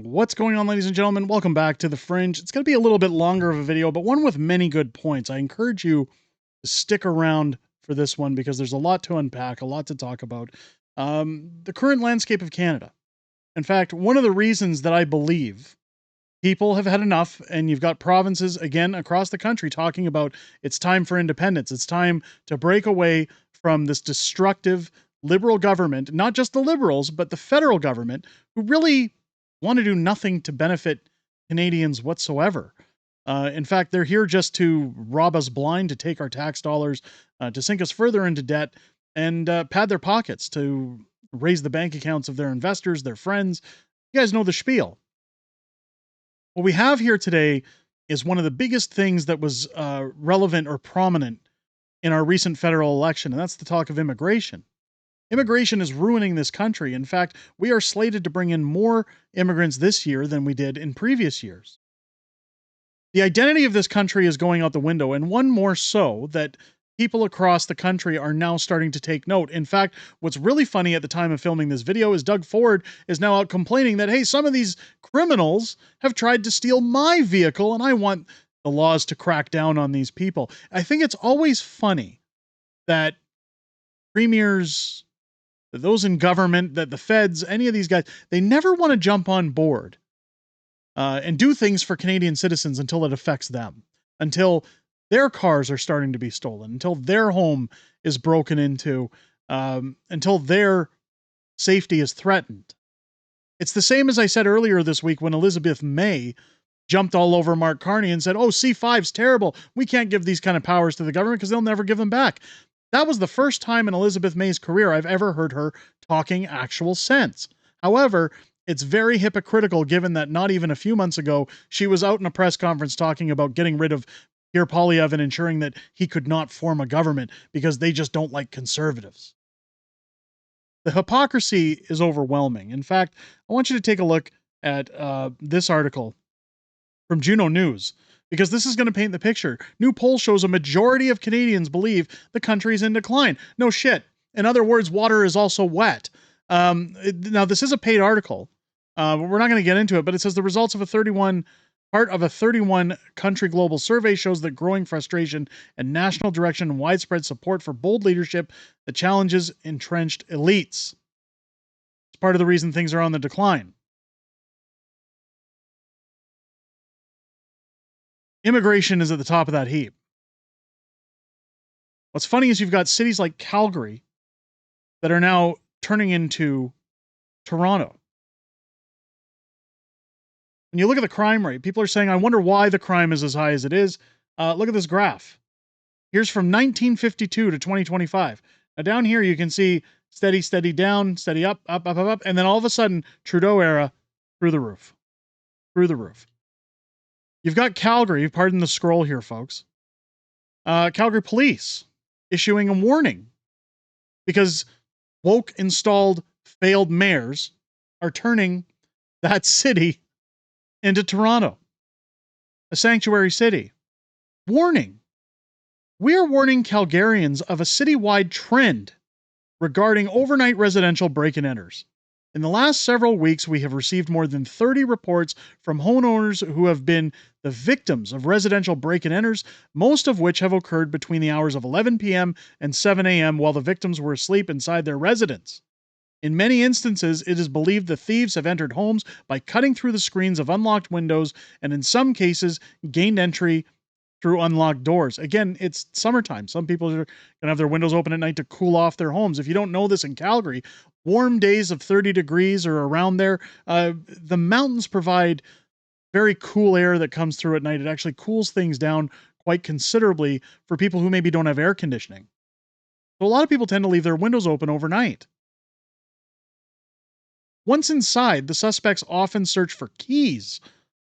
What's going on, ladies and gentlemen? Welcome back to the Fringe. It's going to be a little bit longer of a video, but one with many good points. I encourage you to stick around for this one because there's a lot to unpack, a lot to talk about. The current landscape of Canada. In fact, one of the reasons that I believe people have had enough, and you've got provinces, again, across the country talking about it's time for independence. It's time to break away from this destructive liberal government, not just the liberals, but the federal government, who really want to do nothing to benefit Canadians whatsoever. In fact, they're here just to rob us blind, to take our tax dollars, to sink us further into debt, and pad their pockets, to raise the bank accounts of their investors, their friends. You guys know the spiel. What we have here today is one of the biggest things that was relevant or prominent in our recent federal election, and that's the talk of immigration. Immigration is ruining this country. In fact, we are slated to bring in more immigrants this year than we did in previous years. The identity of this country is going out the window, and one more so that people across the country are now starting to take note. In fact, what's really funny at the time of filming this video is Doug Ford is now out complaining that, hey, some of these criminals have tried to steal my vehicle, and I want the laws to crack down on these people. I think it's always funny that premiers, those in government, that the feds, any of these guys, they never want to jump on board and do things for Canadian citizens until it affects them, until their cars are starting to be stolen, until their home is broken into, until their safety is threatened. It's the same as I said earlier this week when Elizabeth May jumped all over Mark Carney and said, oh, C5's terrible. We can't give these kind of powers to the government because they'll never give them back. That was the first time in Elizabeth May's career I've ever heard her talking actual sense. However, it's very hypocritical given that not even a few months ago, she was out in a press conference talking about getting rid of Pierre Poilievre and ensuring that he could not form a government because they just don't like conservatives. The hypocrisy is overwhelming. In fact, I want you to take a look at this article from Juno News, because this is going to paint the picture. New poll shows a majority of Canadians believe the country is in decline. No shit. In other words, water is also wet. Now, this is a paid article. We're not going to get into it, but it says the results of part of a 31 country global survey shows that growing frustration and national direction and widespread support for bold leadership that challenges entrenched elites. It's part of the reason things are on the decline. Immigration is at the top of that heap. What's funny is you've got cities like Calgary that are now turning into Toronto. When you look at the crime rate, people are saying, I wonder why the crime is as high as it is. Look at this graph. Here's from 1952 to 2025. Now down here you can see steady, steady down, steady up, up, up, up, up, and then all of a sudden, Trudeau era, through the roof. Through the roof. You've got Calgary, pardon the scroll here, folks. Calgary police issuing a warning because woke installed failed mayors are turning that city into Toronto, a sanctuary city. Warning. We are warning Calgarians of a citywide trend regarding overnight residential break-and-enters. In the last several weeks, we have received more than 30 reports from homeowners who have been the victims of residential break-and-enters, most of which have occurred between the hours of 11 p.m. and 7 a.m. while the victims were asleep inside their residence. In many instances, it is believed the thieves have entered homes by cutting through the screens of unlocked windows and in some cases gained entry through unlocked doors. Again, it's summertime. Some people are going to have their windows open at night to cool off their homes. If you don't know this, in Calgary, warm days of 30 degrees or around there, the mountains provide very cool air that comes through at night. It actually cools things down quite considerably for people who maybe don't have air conditioning. So a lot of people tend to leave their windows open overnight. Once inside, the suspects often search for keys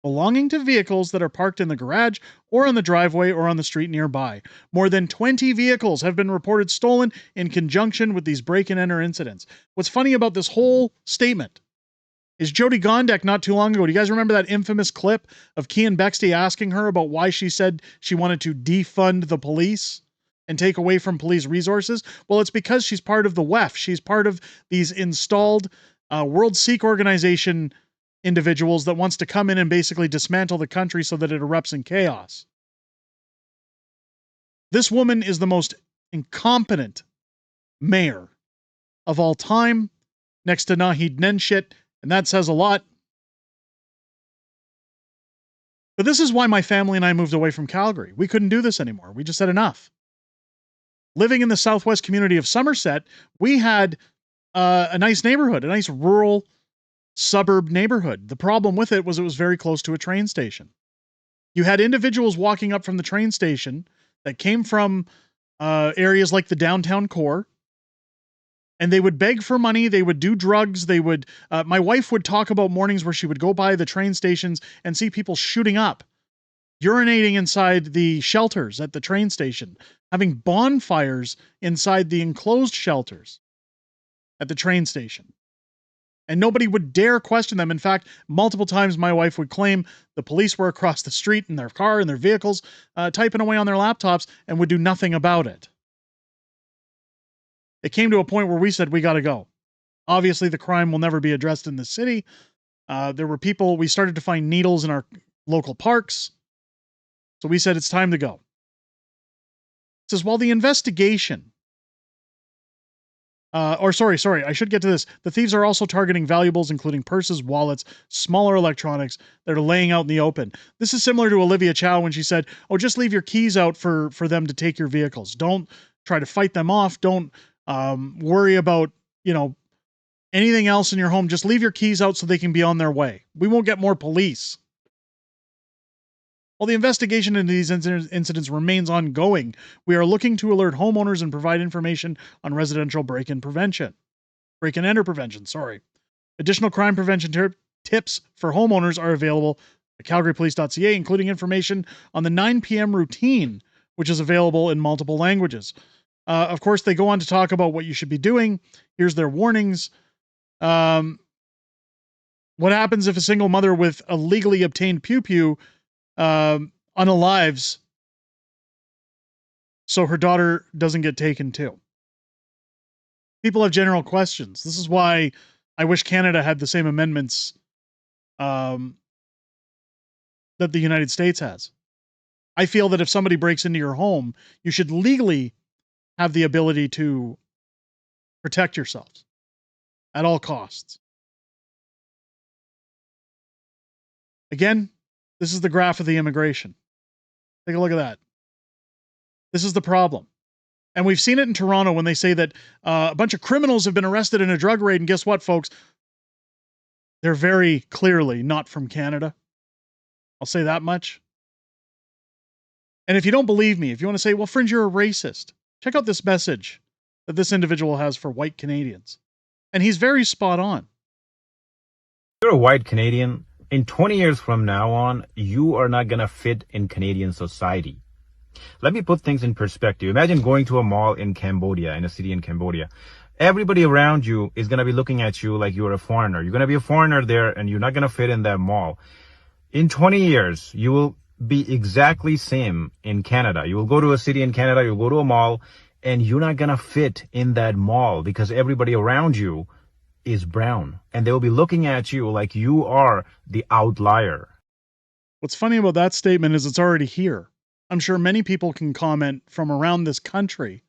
belonging to vehicles that are parked in the garage or on the driveway or on the street nearby. More than 20 vehicles have been reported stolen in conjunction with these break-and-enter incidents. What's funny about this whole statement is Jody Gondek not too long ago. Do you guys remember that infamous clip of Keean Bexte asking her about why she said she wanted to defund the police and take away from police resources? Well, it's because she's part of the WEF. She's part of these installed World Sikh Organization individuals that wants to come in and basically dismantle the country so that it erupts in chaos. This woman is the most incompetent mayor of all time, next to Naheed Nenshit, and that says a lot. But this is why my family and I moved away from Calgary. We couldn't do this anymore. We just had enough. Living in the southwest community of Somerset, we had a nice neighborhood, a nice rural suburb neighborhood. The problem with it was very close to a train station. You had individuals walking up from the train station that came from areas like the downtown core, and they would beg for money. They would do drugs. They would. My wife would talk about mornings where she would go by the train stations and see people shooting up, urinating inside the shelters at the train station, having bonfires inside the enclosed shelters at the train station. And nobody would dare question them. In fact, multiple times my wife would claim the police were across the street in their car, in their vehicles, typing away on their laptops, and would do nothing about it. It came to a point where we said, we got to go. Obviously, the crime will never be addressed in the city. There were people, we started to find needles in our local parks. So we said, it's time to go. It says, while the investigation, sorry, I should get to this. The thieves are also targeting valuables, including purses, wallets, smaller electronics that are laying out in the open. This is similar to Olivia Chow when she said, oh, just leave your keys out for them to take your vehicles. Don't try to fight them off. Don't worry about, anything else in your home. Just leave your keys out so they can be on their way. We won't get more police. While the investigation into these incidents remains ongoing, we are looking to alert homeowners and provide information on residential break-in and enter prevention. Additional crime prevention tips for homeowners are available at calgarypolice.ca, including information on the 9 p.m. routine, which is available in multiple languages. Of course, they go on to talk about what you should be doing. Here's their warnings. What happens if a single mother with a legally obtained pew-pew unalives so her daughter doesn't get taken too? People have general questions. This is why I wish Canada had the same amendments that the United States has. I feel that if somebody breaks into your home, you should legally have the ability to protect yourselves at all costs. Again, this is the graph of the immigration. Take a look at that. This is the problem. And we've seen it in Toronto when they say that a bunch of criminals have been arrested in a drug raid. And guess what, folks? They're very clearly not from Canada. I'll say that much. And if you don't believe me, if you want to say, well, Fringe, you're a racist, check out this message that this individual has for white Canadians. And he's very spot on. You're a white Canadian. In 20 years from now on, you are not going to fit in Canadian society. Let me put things in perspective. Imagine going to a mall in Cambodia, in a city in Cambodia. Everybody around you is going to be looking at you like you're a foreigner. You're going to be a foreigner there, and you're not going to fit in that mall. In 20 years, you will be exactly same in Canada. You will go to a city in Canada, you'll go to a mall, and you're not going to fit in that mall because everybody around you is brown, and they will be looking at you like you are the outlier. What's funny about that statement is it's already here. I'm sure many people can comment from around this country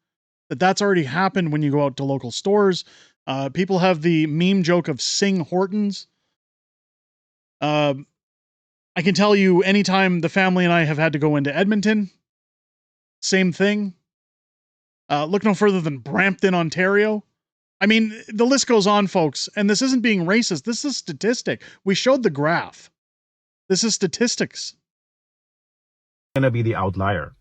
that that's already happened when you go out to local stores. People have the meme joke of Sing Hortons. I can tell you anytime the family and I have had to go into Edmonton, same thing. Look no further than Brampton, Ontario. I mean, the list goes on, folks, and this isn't being racist. This is statistic. We showed the graph. This is statistics. Going to be the outlier.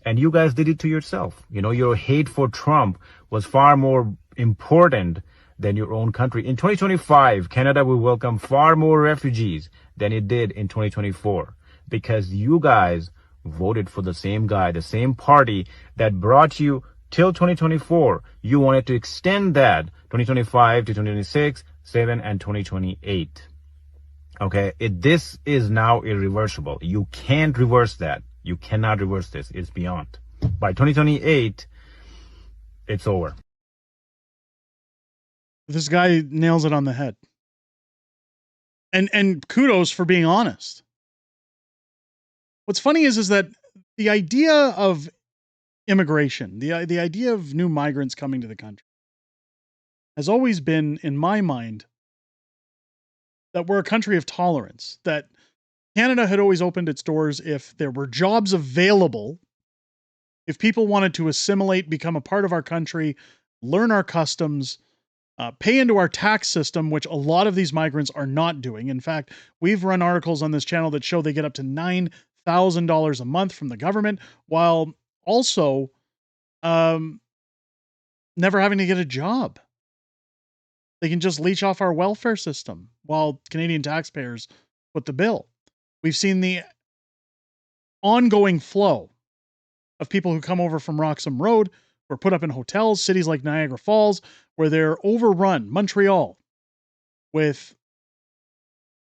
And you guys did it to yourself. Your hate for Trump was far more important than your own country. In 2025, Canada will welcome far more refugees than it did in 2024 because you guys voted for the same guy, the same party that brought you till 2024. You wanted to extend that 2025 to 2026, 7, and 2028. Okay, this is now irreversible. You can't reverse that. You cannot reverse this. It's beyond. By 2028, it's over. This guy nails it on the head. And kudos for being honest. What's funny is that the idea of immigration, the idea of new migrants coming to the country, has always been, in my mind, that we're a country of tolerance, that Canada had always opened its doors if there were jobs available, if people wanted to assimilate, become a part of our country, learn our customs, pay into our tax system, which a lot of these migrants are not doing. In fact, we've run articles on this channel that show they get up to $9,000 a month from the government, while also never having to get a job. They can just leech off our welfare system while Canadian taxpayers foot the bill. We've seen the ongoing flow of people who come over from Roxham Road or put up in hotels, cities like Niagara Falls, where they're overrun, Montreal, with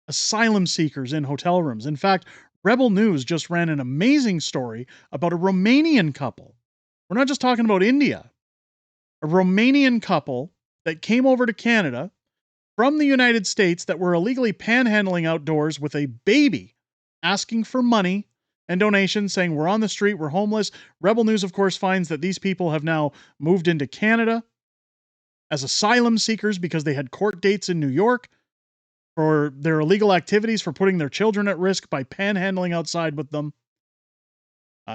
asylum seekers in hotel rooms. In fact, Rebel News just ran an amazing story about a Romanian couple. We're not just talking about India. A Romanian couple that came over to Canada from the United States that were illegally panhandling outdoors with a baby, asking for money and donations, saying we're on the street, we're homeless. Rebel News, of course, finds that these people have now moved into Canada as asylum seekers because they had court dates in New York for their illegal activities, for putting their children at risk by panhandling outside with them,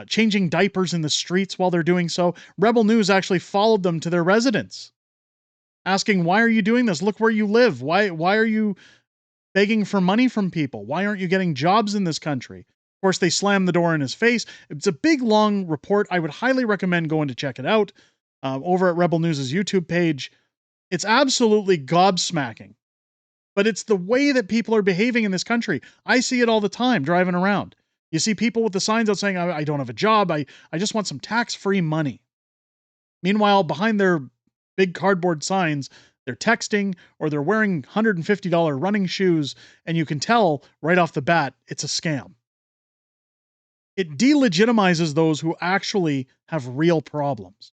changing diapers in the streets while they're doing so. Rebel News actually followed them to their residence, asking, why are you doing this? Look where you live. Why are you begging for money from people? Why aren't you getting jobs in this country? Of course, they slammed the door in his face. It's a big, long report. I would highly recommend going to check it out over at Rebel News' YouTube page. It's absolutely gobsmacking. But it's the way that people are behaving in this country. I see it all the time driving around. You see people with the signs out saying, I don't have a job. I just want some tax-free money. Meanwhile, behind their big cardboard signs, they're texting or they're wearing $150 running shoes, and you can tell right off the bat it's a scam. It delegitimizes those who actually have real problems.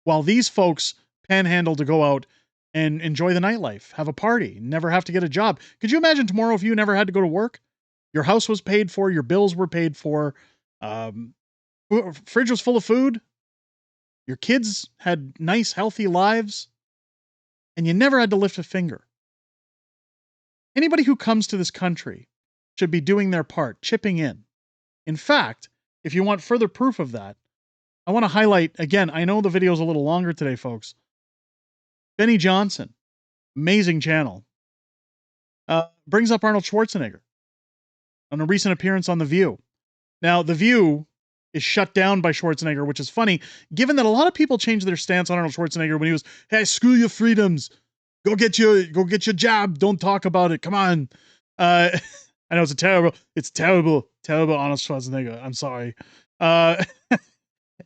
While these folks panhandle to go out and enjoy the nightlife, have a party, never have to get a job. Could you imagine tomorrow if you never had to go to work? Your house was paid for, your bills were paid for, fridge was full of food, your kids had nice, healthy lives, and you never had to lift a finger. Anybody who comes to this country should be doing their part, chipping in. In fact, if you want further proof of that, I want to highlight, again, I know the video is a little longer today, folks. Benny Johnson, amazing channel, brings up Arnold Schwarzenegger on a recent appearance on The View. Now, The View is shut down by Schwarzenegger, which is funny, given that a lot of people changed their stance on Arnold Schwarzenegger when he was, hey, screw your freedoms. Go get your job. Don't talk about it. Come on. I know it's terrible Arnold Schwarzenegger. I'm sorry.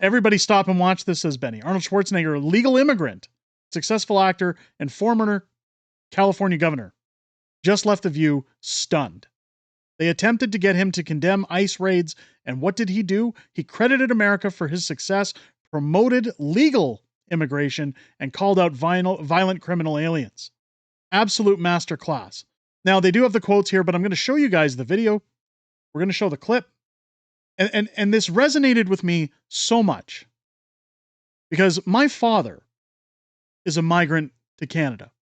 Everybody stop and watch this, says Benny. Arnold Schwarzenegger, legal immigrant, successful actor, and former California governor, just left The View stunned. They attempted to get him to condemn ICE raids, and what did he do? He credited America for his success, promoted legal immigration, and called out violent criminal aliens. Absolute masterclass. Now, they do have the quotes here, but I'm going to show you guys the video. We're going to show the clip. And this resonated with me so much because my father is a migrant to Canada.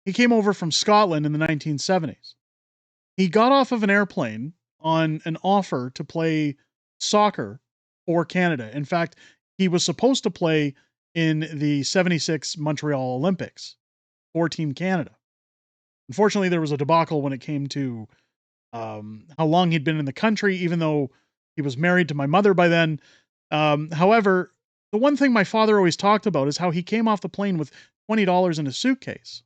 He came over from Scotland in the 1970s. He got off of an airplane on an offer to play soccer for Canada. In fact, he was supposed to play in the 76 Montreal Olympics for Team Canada. Unfortunately, there was a debacle when it came to how long he'd been in the country, even though he was married to my mother by then. However, the one thing my father always talked about is how he came off the plane with $20 in a suitcase.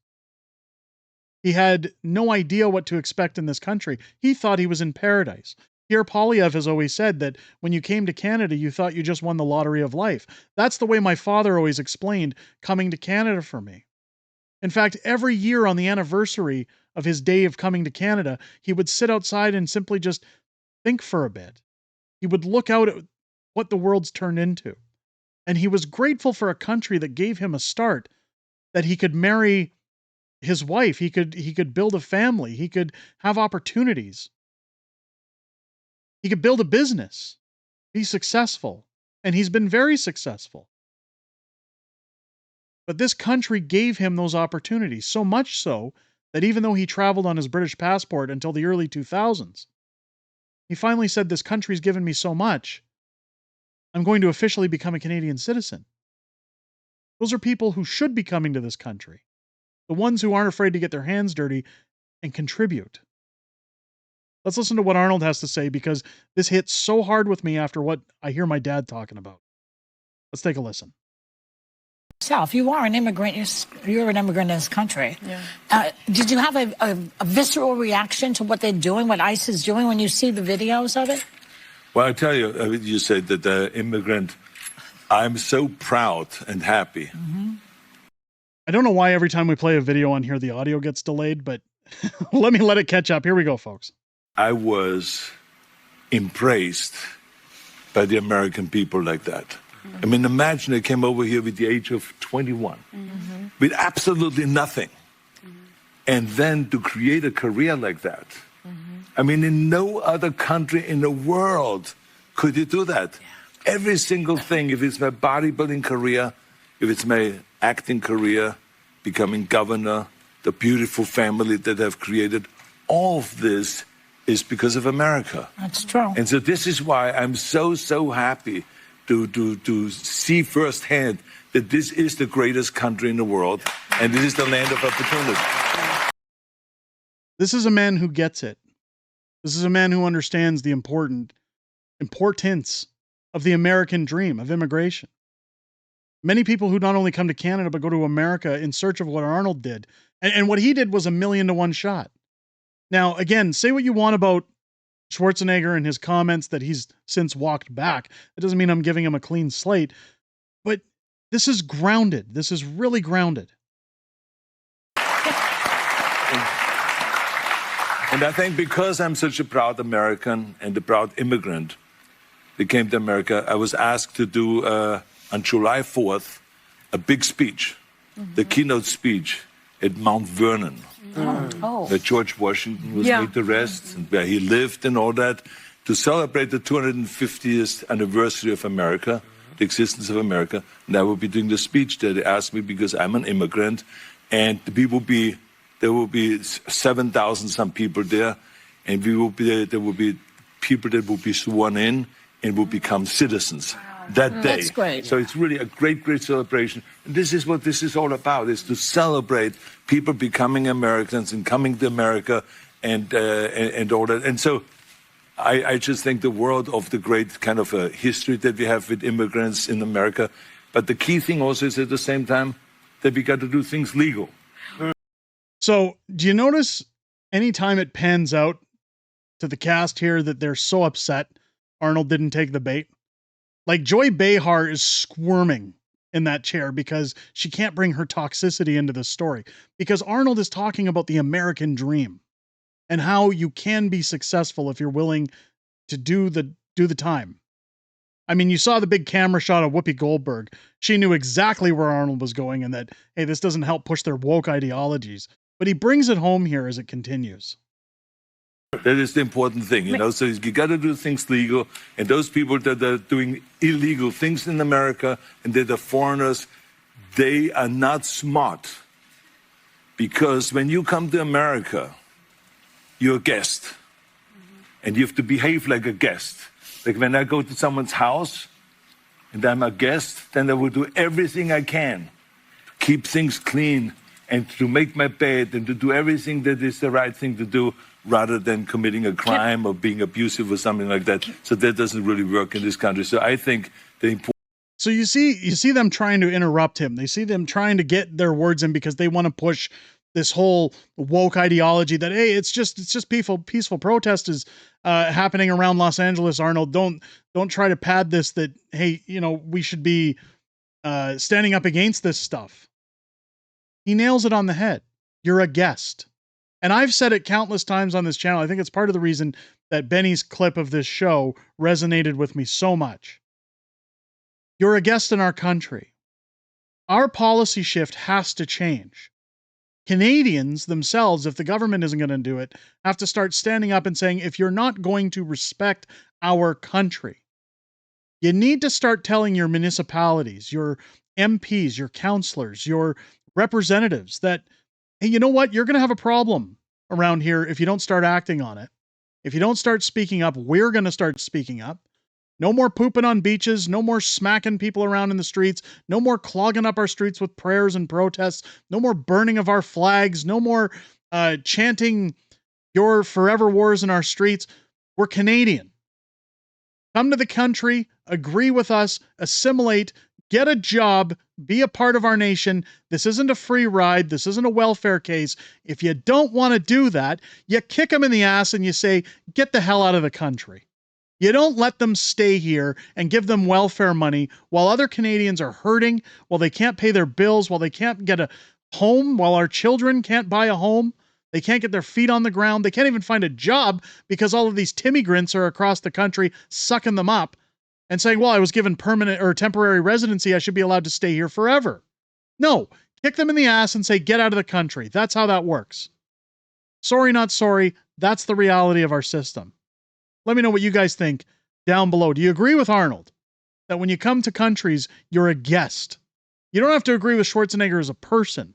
He had no idea what to expect in this country. He thought he was in paradise. Pierre Poilievre has always said that when you came to Canada, you thought you just won the lottery of life. That's the way my father always explained coming to Canada for me. In fact, every year on the anniversary of his day of coming to Canada, he would sit outside and simply just think for a bit. He would look out at what the world's turned into. And he was grateful for a country that gave him a start, that he could marry his wife. He could build a family. He could have opportunities. He could build a business, be successful, and he's been very successful. But this country gave him those opportunities, so much so that even though he traveled on his British passport until the early 2000s, he finally said, "This country's given me so much, I'm going to officially become a Canadian citizen." Those are people who should be coming to this country, the ones who aren't afraid to get their hands dirty and contribute. Let's listen to what Arnold has to say, because this hits so hard with me after what I hear my dad talking about. Let's take a listen. You are an immigrant. You're an immigrant in this country. Yeah. Did you have a visceral reaction to what they're doing, what ICE is doing, when you see the videos of it? Well, I tell you, you said that the immigrant, I'm so proud and happy. Mm-hmm. I don't know why every time we play a video on here, the audio gets delayed, but let it catch up. Here we go, folks. I was impressed by the American people like that. I mean, imagine they came over here with the age of 21, with absolutely nothing. And then to create a career like that. I mean, in no other country in the world could you do that. Yeah. Every single thing, if it's my bodybuilding career, if it's my acting career, becoming governor, the beautiful family that I've created, all of this is because of America. That's true. And so this is why I'm so happy to see firsthand that this is the greatest country in the world, and this is the land of opportunity. This is a man who gets it. This is a man who understands the importance of the American dream, of immigration. Many people who not only come to Canada, but go to America in search of what Arnold did. And what he did was 1,000,000 to 1 shot. Now, again, say what you want about Schwarzenegger and his comments that he's since walked back. It doesn't mean I'm giving him a clean slate, but this is grounded. This is really grounded. And I think because I'm such a proud American and a proud immigrant that came to America, I was asked to do, on July 4th, a big speech, the keynote speech at Mount Vernon. Where George Washington was laid to rest, and where he lived and all that, to celebrate the 250th anniversary of America, the existence of America. And I will be doing the speech there. They asked me because I'm an immigrant, and there will be 7,000 some people there, and there will be people that will be sworn in and will become citizens that day. That's great. So it's really a great celebration. And this is what this is all about, is to celebrate people becoming Americans and coming to America and all that. And so I just think the world of the great kind of history that we have with immigrants in America. But the key thing also is at the same time that we got to do things legal. So do you notice anytime it pans out to the cast here that they're so upset Arnold didn't take the bait? Like Joy Behar is squirming in that chair because she can't bring her toxicity into this story, because Arnold is talking about the American dream and how you can be successful if you're willing to do the time. I mean, you saw the big camera shot of Whoopi Goldberg. She knew exactly where Arnold was going, and that, hey, this doesn't help push their woke ideologies. But he brings it home here as it continues. That is the important thing, you know. So you got to do things legal, and those people that are doing illegal things in America and that are foreigners, they are not smart. Because when you come to America, you're a guest, and you have to behave like a guest. Like when I go to someone's house and I'm a guest, then I will do everything I can to keep things clean and to make my bed and to do everything that is the right thing to do, rather than committing a crime or being abusive or something like that. So that doesn't really work in this country. So I think the important... So you see them trying to interrupt him. They see them trying to get their words in because they want to push this whole woke ideology that, hey, it's just peaceful protest is happening around Los Angeles. Arnold, don't try to pad this that, hey, you know, we should be standing up against this stuff. He nails it on the head. You're a guest. And I've said it countless times on this channel. I think it's part of the reason that Benny's clip of this show resonated with me so much. You're a guest in our country. Our policy shift has to change. Canadians themselves, if the government isn't going to do it, have to start standing up and saying, if you're not going to respect our country, you need to start telling your municipalities, your MPs, your councillors, your representatives that, hey, you know what? You're going to have a problem around here if you don't start acting on it. If you don't start speaking up, we're going to start speaking up. No more pooping on beaches. No more smacking people around in the streets. No more clogging up our streets with prayers and protests. No more burning of our flags. No more chanting your forever wars in our streets. We're Canadian. Come to the country, agree with us, assimilate, get a job, be a part of our nation. This isn't a free ride. This isn't a welfare case. If you don't want to do that, you kick them in the ass and you say, get the hell out of the country. You don't let them stay here and give them welfare money while other Canadians are hurting, while they can't pay their bills, while they can't get a home, while our children can't buy a home. They can't get their feet on the ground. They can't even find a job because all of these Timmigrants are across the country sucking them up and saying, well, I was given permanent or temporary residency. I should be allowed to stay here forever. No, kick them in the ass and say, get out of the country. That's how that works. Sorry, not sorry. That's the reality of our system. Let me know what you guys think down below. Do you agree with Arnold that when you come to countries, you're a guest? You don't have to agree with Schwarzenegger as a person.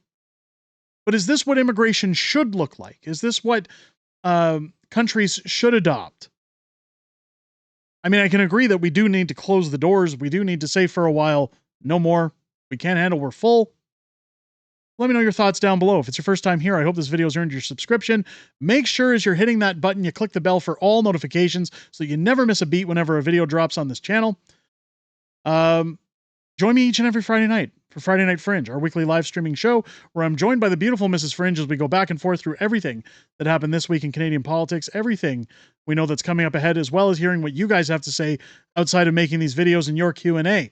But is this what immigration should look like? Is this what countries should adopt? I mean, I can agree that we do need to close the doors. We do need to say for a while, no more. We can't handle, we're full. Let me know your thoughts down below. If it's your first time here, I hope this video has earned your subscription. Make sure as you're hitting that button, you click the bell for all notifications so you never miss a beat whenever a video drops on this channel. Join me each and every Friday night for Friday Night Fringe, our weekly live streaming show where I'm joined by the beautiful Mrs. Fringe as we go back and forth through everything that happened this week in Canadian politics, everything we know that's coming up ahead, as well as hearing what you guys have to say outside of making these videos in your Q&A.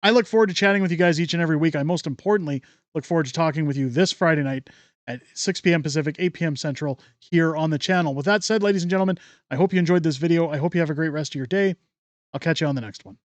I look forward to chatting with you guys each and every week. I most importantly look forward to talking with you this Friday night at 6 p.m. Pacific, 8 p.m. Central here on the channel. With that said, ladies and gentlemen, I hope you enjoyed this video. I hope you have a great rest of your day. I'll catch you on the next one.